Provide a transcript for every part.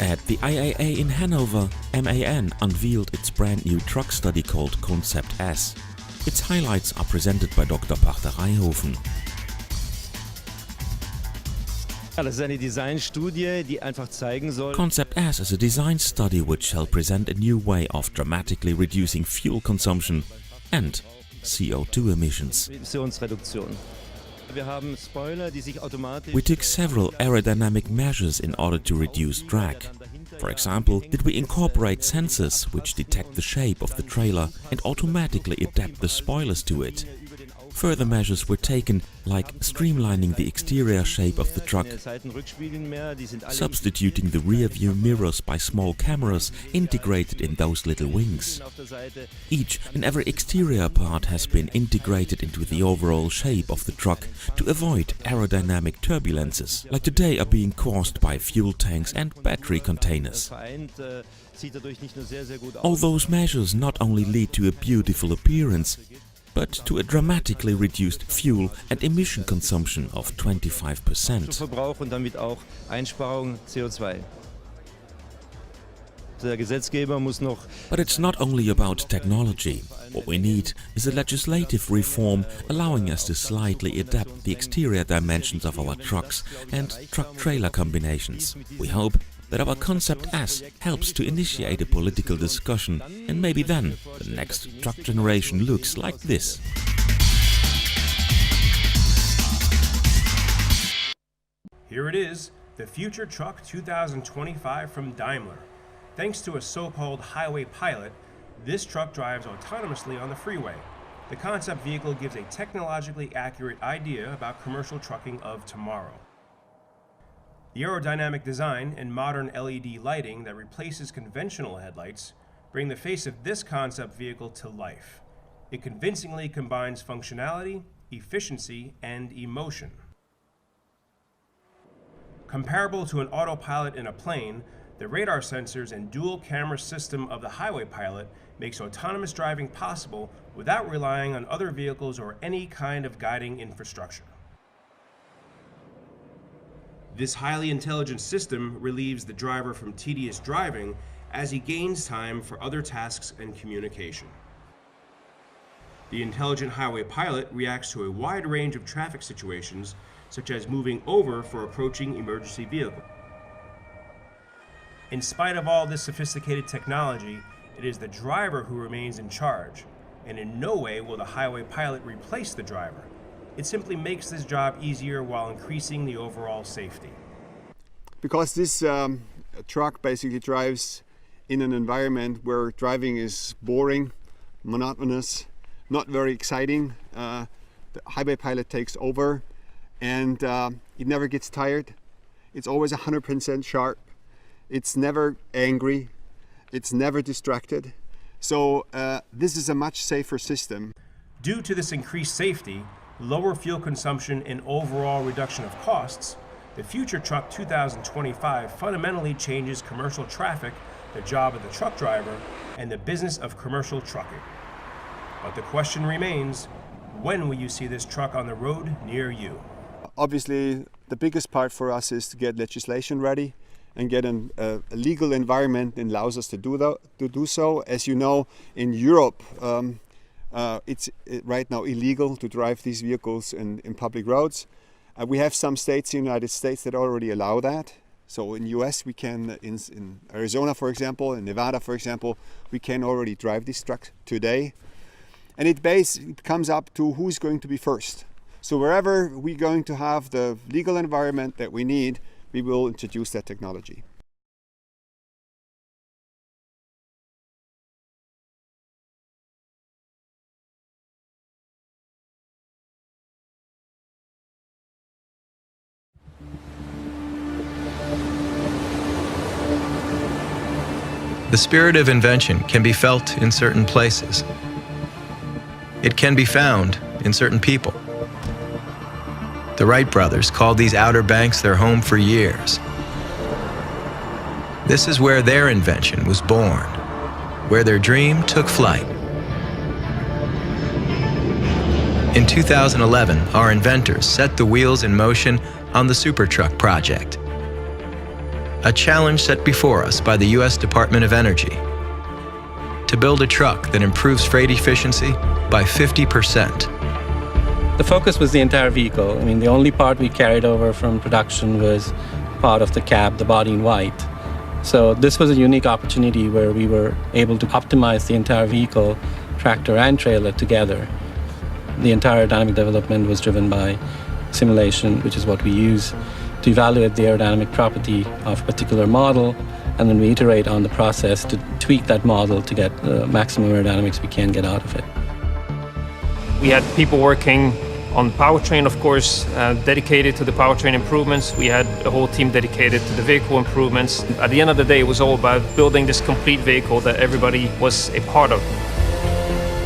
At the IAA in Hanover, MAN unveiled its brand new truck study called Concept S. Its highlights are presented by Dr. Pachter Reihofen. Das ist eine Designstudie, die einfach zeigen soll. Concept S is a design study which shall present a new way of dramatically reducing fuel consumption and CO2 emissions. Emissionsreduktion. Wir haben Spoiler, die sich automatisch. We took several aerodynamic measures in order to reduce drag. For example, did we incorporate sensors which detect the shape of the trailer and automatically adapt the spoilers to it? Further measures were taken, like streamlining the exterior shape of the truck, substituting the rear view mirrors by small cameras integrated in those little wings. Each and every exterior part has been integrated into the overall shape of the truck to avoid aerodynamic turbulences, like today are being caused by fuel tanks and battery containers. All those measures not only lead to a beautiful appearance, but to a dramatically reduced fuel and emission consumption of 25%. Verbrauch und damit auch Einsparung CO2. Der Gesetzgeber muss noch. But it's not only about technology. What we need is a legislative reform allowing us to slightly adapt the exterior dimensions of our trucks and truck-trailer combinations. We hope that our Concept S helps to initiate a political discussion, and maybe then the next truck generation looks like this. Here it is, the Future Truck 2025 from Daimler. Thanks to a so-called highway pilot, this truck drives autonomously on the freeway. The concept vehicle gives a technologically accurate idea about commercial trucking of tomorrow. The aerodynamic design and modern LED lighting that replaces conventional headlights bring the face of this concept vehicle to life. It convincingly combines functionality, efficiency, and emotion. Comparable to an autopilot in a plane, the radar sensors and dual camera system of the highway pilot makes autonomous driving possible without relying on other vehicles or any kind of guiding infrastructure. This highly intelligent system relieves the driver from tedious driving as he gains time for other tasks and communication. The intelligent highway pilot reacts to a wide range of traffic situations, such as moving over for approaching emergency vehicle. In spite of all this sophisticated technology, it is the driver who remains in charge, and in no way will the highway pilot replace the driver. It simply makes this job easier while increasing the overall safety. Because this truck basically drives in an environment where driving is boring, monotonous, not very exciting, the highway pilot takes over and it never gets tired. It's always 100% sharp. It's never angry. It's never distracted. So this is a much safer system. Due to this increased safety, lower fuel consumption and overall reduction of costs, the Future Truck 2025 fundamentally changes commercial traffic, the job of the truck driver, and the business of commercial trucking. But the question remains, when will you see this truck on the road near you? Obviously, the biggest part for us is to get legislation ready and get a legal environment that allows us to do so. As you know, in Europe, it's right now illegal to drive these vehicles in public roads. We have some states in the United States that already allow that. So in US we can, in Arizona for example, in Nevada for example, we can already drive these trucks today. And it comes up to who's going to be first. So wherever we're going to have the legal environment that we need, we will introduce that technology. The spirit of invention can be felt in certain places. It can be found in certain people. The Wright brothers called these Outer Banks their home for years. This is where their invention was born, where their dream took flight. In 2011, our inventors set the wheels in motion on the Supertruck project. a challenge set before us by the U.S. Department of Energy to build a truck that improves freight efficiency by 50%. The focus was the entire vehicle. I mean, the only part we carried over from production was part of the cab, the body in white. So this was a unique opportunity where we were able to optimize the entire vehicle, tractor and trailer together. The entire aerodynamic development was driven by simulation, which is what we use to evaluate the aerodynamic property of a particular model, and then we iterate on the process to tweak that model to get the maximum aerodynamics we can get out of it. We had people working on the powertrain, of course, dedicated to the powertrain improvements. We had a whole team dedicated to the vehicle improvements. At the end of the day, it was all about building this complete vehicle that everybody was a part of.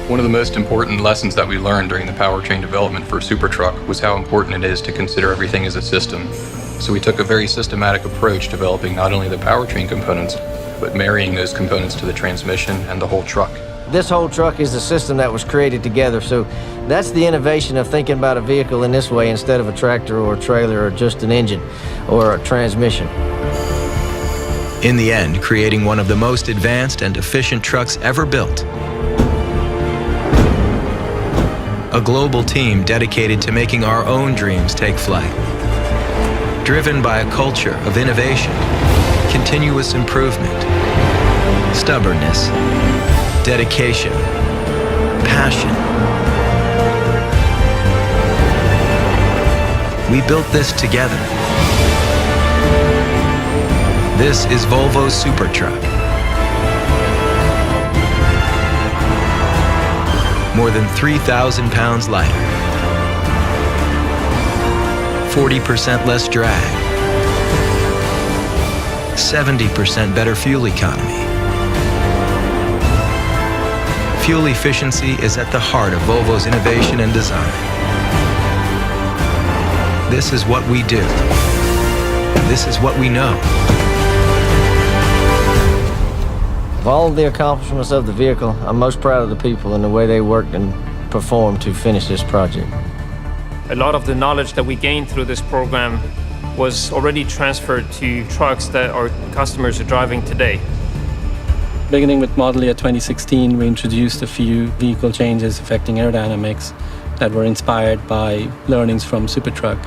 One of the most important lessons that we learned during the powertrain development for SuperTruck was how important it is to consider everything as a system. So we took a very systematic approach developing not only the powertrain components, but marrying those components to the transmission and the whole truck. This whole truck is a system that was created together, so that's the innovation of thinking about a vehicle in this way instead of a tractor or a trailer or just an engine or a transmission. In the end, creating one of the most advanced and efficient trucks ever built. A global team dedicated to making our own dreams take flight. Driven by a culture of innovation, continuous improvement, stubbornness, dedication, passion. We built this together. This is Volvo's SuperTruck. More than 3,000 pounds lighter. 40% less drag. 70% better fuel economy. Fuel efficiency is at the heart of Volvo's innovation and design. This is what we do. This is what we know. Of all of the accomplishments of the vehicle, I'm most proud of the people and the way they worked and performed to finish this project. A lot of the knowledge that we gained through this program was already transferred to trucks that our customers are driving today. Beginning with model year 2016, we introduced a few vehicle changes affecting aerodynamics that were inspired by learnings from SuperTruck.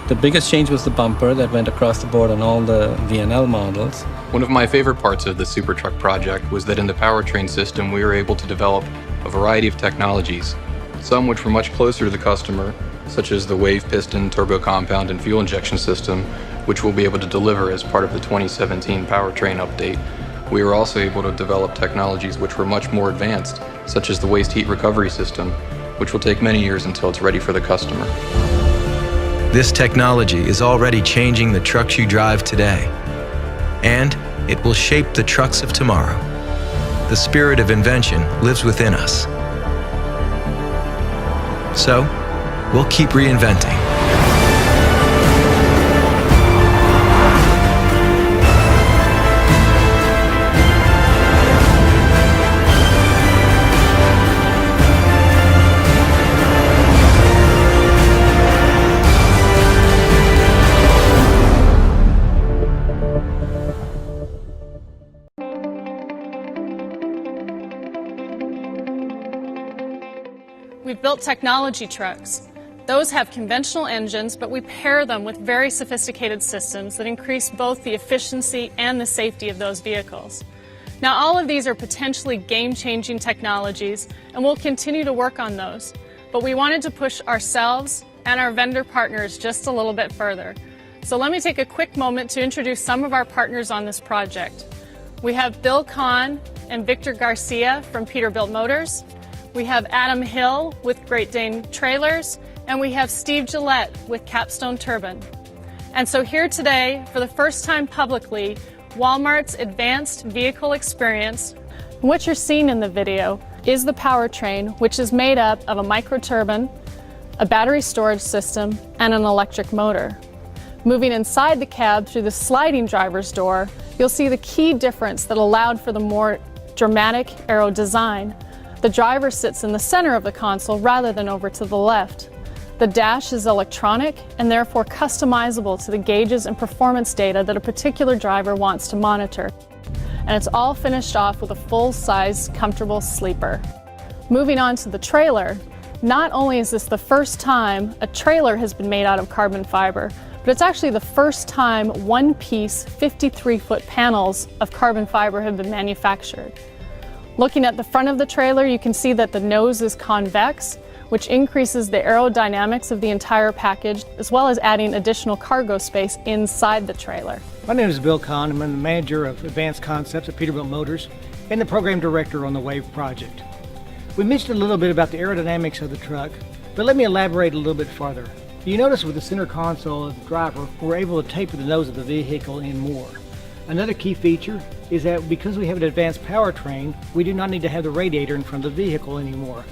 The biggest change was the bumper that went across the board on all the VNL models. One of my favorite parts of the SuperTruck project was that in the powertrain system we were able to develop a variety of technologies, some which were much closer to the customer, such as the wave piston, turbo compound, and fuel injection system, which we'll be able to deliver as part of the 2017 powertrain update. We were also able to develop technologies which were much more advanced, such as the waste heat recovery system, which will take many years until it's ready for the customer. This technology is already changing the trucks you drive today, and it will shape the trucks of tomorrow. The spirit of invention lives within us. So, we'll keep reinventing. We've built technology trucks. Those have conventional engines, but we pair them with very sophisticated systems that increase both the efficiency and the safety of those vehicles. Now, all of these are potentially game-changing technologies, and we'll continue to work on those. But we wanted to push ourselves and our vendor partners just a little bit further. So let me take a quick moment to introduce some of our partners on this project. We have Bill Kahn and Victor Garcia from Peterbilt Motors. We have Adam Hill with Great Dane Trailers, and we have Steve Gillette with Capstone Turbine. And so here today, for the first time publicly, Walmart's Advanced Vehicle Experience. What you're seeing in the video is the powertrain, which is made up of a microturbine, a battery storage system, and an electric motor. Moving inside the cab through the sliding driver's door, you'll see the key difference that allowed for the more dramatic aero design. The driver sits in the center of the console rather than over to the left. The dash is electronic and therefore customizable to the gauges and performance data that a particular driver wants to monitor. And it's all finished off with a full-size, comfortable sleeper. Moving on to the trailer, not only is this the first time a trailer has been made out of carbon fiber, but it's actually the first time one-piece 53-foot panels of carbon fiber have been manufactured. Looking at the front of the trailer, you can see that the nose is convex, which increases the aerodynamics of the entire package, as well as adding additional cargo space inside the trailer. My name is Bill Kahn. I'm the manager of Advanced Concepts at Peterbilt Motors and the program director on the WAVE project. We mentioned a little bit about the aerodynamics of the truck, but let me elaborate a little bit farther. You notice with the center console of the driver, we're able to taper the nose of the vehicle in more. Another key feature is that because we have an advanced powertrain, we do not need to have the radiator in front of the vehicle anymore.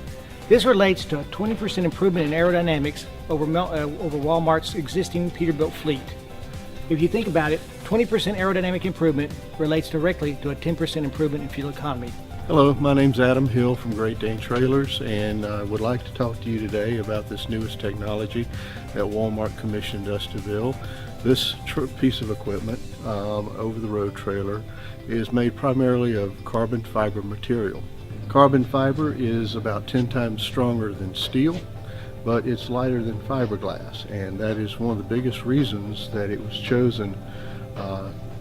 This relates to a 20% improvement in aerodynamics over Walmart's existing Peterbilt fleet. If you think about it, 20% aerodynamic improvement relates directly to a 10% improvement in fuel economy. Hello, my name's Adam Hill from Great Dane Trailers, and I would like to talk to you today about this newest technology that Walmart commissioned us to build. This piece of equipment, over-the-road trailer, is made primarily of carbon fiber material. Carbon fiber is about 10 times stronger than steel, but it's lighter than fiberglass, and that is one of the biggest reasons that it was chosen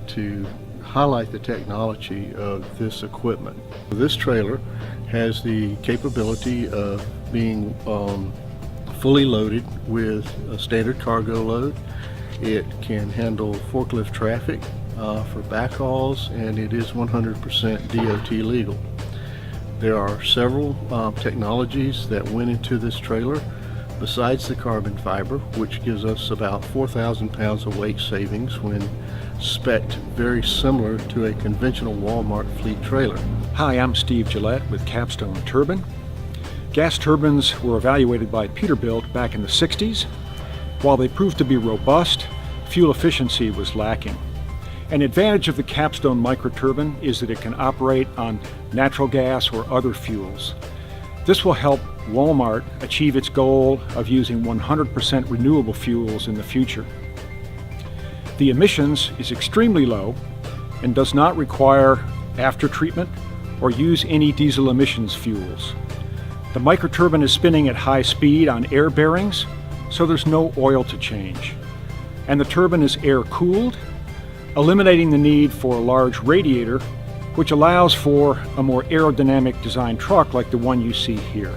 to highlight the technology of this equipment. This trailer has the capability of being fully loaded with a standard cargo load. It can handle forklift traffic for backhauls, and it is 100% DOT legal. There are several technologies that went into this trailer besides the carbon fiber, which gives us about 4,000 pounds of weight savings when spec'd very similar to a conventional Walmart fleet trailer. Hi, I'm Steve Gillette with Capstone Turbine. Gas turbines were evaluated by Peterbilt back in the 60s. While they proved to be robust, fuel efficiency was lacking. An advantage of the Capstone microturbine is that it can operate on natural gas or other fuels. This will help Walmart achieve its goal of using 100% renewable fuels in the future. The emissions is extremely low and does not require after-treatment or use any diesel emissions fuels. The microturbine is spinning at high speed on air bearings, so there's no oil to change. And the turbine is air-cooled, eliminating the need for a large radiator, which allows for a more aerodynamic design truck like the one you see here.